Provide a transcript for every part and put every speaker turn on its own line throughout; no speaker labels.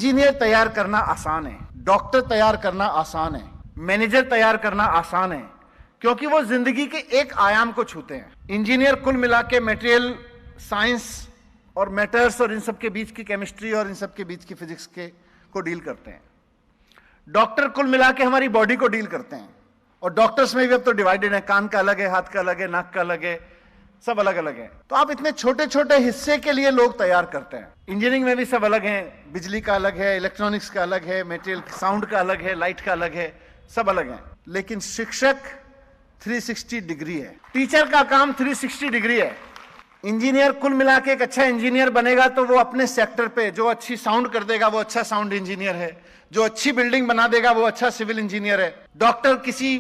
Engineer तैयार करना आसान है, डॉक्टर तैयार करना आसान है, मैनेजर तैयार करना आसान है, क्योंकि वो जिंदगी के एक आयाम को छूते हैं। इंजीनियर कुल मिला के मटेरियल साइंस और मैटर्स और इन सब के बीच की केमिस्ट्री और इन सब के बीच की फिजिक्स के को डील करते हैं। डॉक्टर कुल मिला के हमारी बॉडी को डील करते हैं, और डॉक्टर्स में भी अब तो डिवाइडेड है, कान का अलग है, हाथ का अलग है, नाक का अलग है, सब अलग अलग है। तो आप इतने छोटे छोटे हिस्से के लिए लोग तैयार करते हैं। इंजीनियरिंग में भी सब अलग हैं, बिजली का अलग है, इलेक्ट्रॉनिक्स का अलग है, मटेरियल साउंड का अलग है, लाइट का अलग है, सब अलग है। लेकिन शिक्षक 360 डिग्री है, टीचर का काम 360 डिग्री है। इंजीनियर कुल मिला के एक अच्छा इंजीनियर बनेगा तो वो अपने सेक्टर पे जो अच्छी साउंड कर देगा वो अच्छा साउंड इंजीनियर है, जो अच्छी बिल्डिंग बना देगा वो अच्छा सिविल इंजीनियर है। डॉक्टर किसी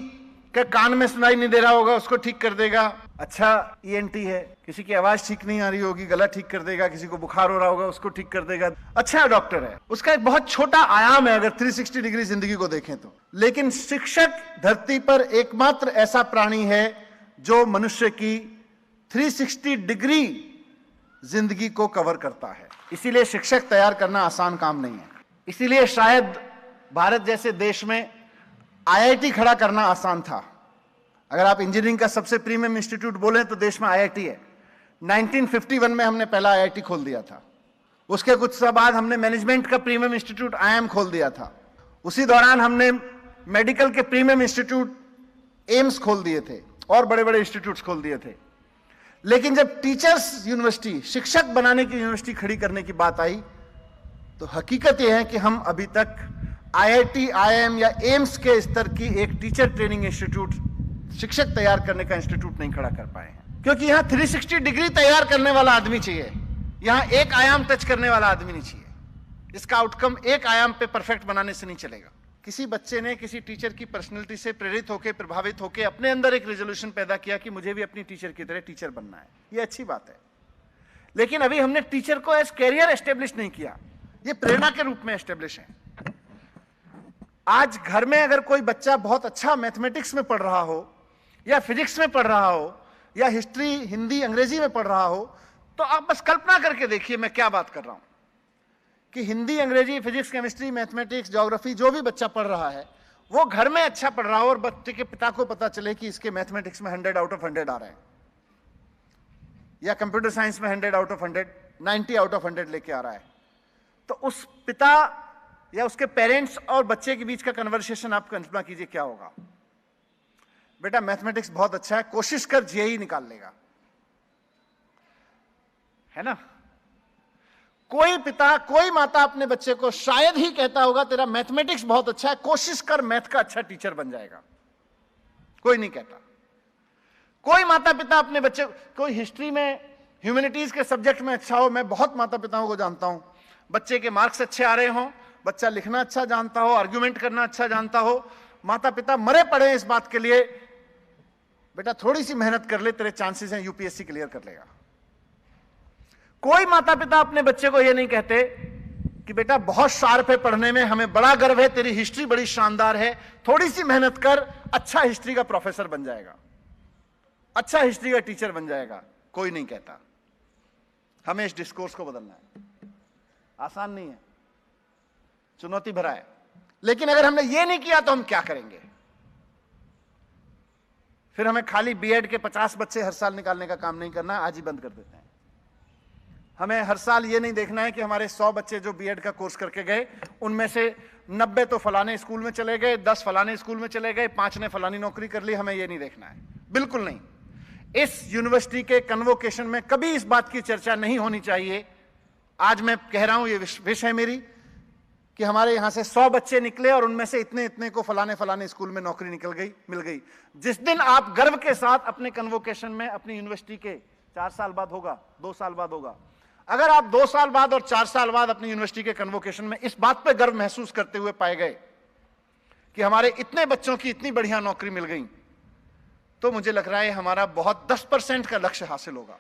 के कान में सुनाई नहीं दे रहा होगा उसको ठीक कर देगा, अच्छा ईएनटी है। किसी की आवाज ठीक नहीं आ रही होगी, गला ठीक कर देगा, किसी को बुखार हो रहा होगा उसको ठीक कर देगा, अच्छा डॉक्टर है। उसका एक बहुत छोटा आयाम है अगर 360 डिग्री जिंदगी को देखें तो। लेकिन शिक्षक धरती पर एकमात्र ऐसा प्राणी है जो मनुष्य की 360 डिग्री जिंदगी को कवर करता है। इसीलिए शिक्षक तैयार करना आसान काम नहीं है। इसीलिए शायद भारत जैसे देश में आईआईटी खड़ा करना आसान था। अगर आप इंजीनियरिंग का सबसे प्रीमियम इंस्टीट्यूट बोलें तो देश में आईआईटी है। 1951 में हमने पहला आईआईटी खोल दिया था। उसके कुछ साल बाद हमने मैनेजमेंट का प्रीमियम इंस्टीट्यूट आईआईएम खोल दिया था। उसी दौरान हमने मेडिकल के प्रीमियम इंस्टीट्यूट एम्स खोल दिए थे और बड़े बड़े इंस्टीट्यूट्स खोल दिए थे। लेकिन जब टीचर्स यूनिवर्सिटी, शिक्षक बनाने की यूनिवर्सिटी खड़ी करने की बात आई तो हकीकत यह है कि हम अभी तक आईआईटी, आईआईएम या एम्स के स्तर की एक टीचर ट्रेनिंग इंस्टीट्यूट, शिक्षक तैयार करने का इंस्टीट्यूट नहीं खड़ा कर पाए हैं। क्योंकि यहां 360 डिग्री तैयार करने वाला आदमी चाहिए, यहां एक आयाम टच करने वाला आदमी नहीं चाहिए। इसका आउटकम एक आयाम पे परफेक्ट बनाने से नहीं चलेगा। किसी बच्चे ने किसी टीचर की पर्सनैलिटी से प्रेरित होकर, प्रभावित होकर अपने अंदर एक रेजोल्यूशन पैदा किया कि मुझे भी अपनी टीचर की तरह टीचर बनना है। ये अच्छी बात है, लेकिन अभी हमने टीचर को एज कैरियर एस्टेब्लिश नहीं किया, ये प्रेरणा के रूप में एस्टेब्लिश है। आज घर में अगर कोई बच्चा बहुत अच्छा मैथमेटिक्स में पढ़ रहा हो या फिजिक्स में पढ़ रहा हो या हिस्ट्री, हिंदी, अंग्रेजी में पढ़ रहा हो, तो आप बस कल्पना करके देखिए मैं क्या बात कर रहा हूं कि हिंदी, अंग्रेजी, फिजिक्स, केमिस्ट्री, मैथमेटिक्स, ज्योग्राफी जो भी बच्चा पढ़ रहा है वो घर में अच्छा पढ़ रहा हो और बच्चे के पिता को पता चले कि इसके मैथमेटिक्स में 100 आउट ऑफ 100 आ रहे हैं या कंप्यूटर साइंस में 100 आउट ऑफ 100, 90 आउट ऑफ 100 लेके आ रहा है, तो उस पिता या उसके पेरेंट्स और बच्चे के बीच का कन्वर्सेशन आप कल्पना कीजिए क्या होगा। बेटा मैथमेटिक्स बहुत अच्छा है, कोशिश कर जेईई निकाल लेगा, है ना। कोई पिता, कोई माता अपने बच्चे को शायद ही कहता होगा तेरा मैथमेटिक्स बहुत अच्छा है, कोशिश कर मैथ का अच्छा टीचर बन जाएगा। कोई नहीं कहता। कोई माता पिता अपने बच्चे, कोई हिस्ट्री में, ह्यूमैनिटीज के सब्जेक्ट में अच्छा हो, मैं बहुत माता पिताओं को जानता हूं, बच्चे के मार्क्स अच्छे आ रहे हों, बच्चा लिखना अच्छा जानता हो, आर्ग्यूमेंट करना अच्छा जानता हो, माता पिता मरे पड़े इस बात के लिए बेटा थोड़ी सी मेहनत कर ले, तेरे चांसेस हैं यूपीएससी क्लियर कर लेगा। कोई माता पिता अपने बच्चे को यह नहीं कहते कि बेटा बहुत शार्प है पढ़ने में, हमें बड़ा गर्व है, तेरी हिस्ट्री बड़ी शानदार है, थोड़ी सी मेहनत कर, अच्छा हिस्ट्री का प्रोफेसर बन जाएगा, अच्छा हिस्ट्री का टीचर बन जाएगा। कोई नहीं कहता। हमें इस डिस्कोर्स को बदलना है। आसान नहीं है, चुनौती भरा है। लेकिन अगर हमने ये नहीं किया तो हम क्या करेंगे? फिर हमें खाली बीएड के 50 बच्चे हर साल निकालने का काम नहीं करना है, आज ही बंद कर देते हैं। हमें हर साल ये नहीं देखना है कि हमारे 100 बच्चे जो बीएड का कोर्स करके गए उनमें से 90 तो फलाने स्कूल में चले गए, 10 फलाने स्कूल में चले गए, 5 ने फलानी नौकरी कर ली। हमें ये नहीं देखना है, बिल्कुल नहीं। इस यूनिवर्सिटी के कन्वोकेशन में कभी इस बात की चर्चा नहीं होनी चाहिए। आज मैं कह रहा हूं, ये विश है मेरी कि हमारे यहां से 100 बच्चे निकले और उनमें से इतने इतने को फलाने फलाने स्कूल में नौकरी मिल गई। जिस दिन आप गर्व के साथ अपने कन्वोकेशन में अपनी यूनिवर्सिटी के 4 साल बाद होगा, 2 साल बाद होगा, अगर आप 2 साल बाद और 4 साल बाद अपनी यूनिवर्सिटी के कन्वोकेशन में इस बात पर गर्व महसूस करते हुए पाए गए कि हमारे इतने बच्चों की इतनी बढ़िया नौकरी मिल गई, तो मुझे लग रहा है हमारा बहुत 10% का लक्ष्य हासिल होगा।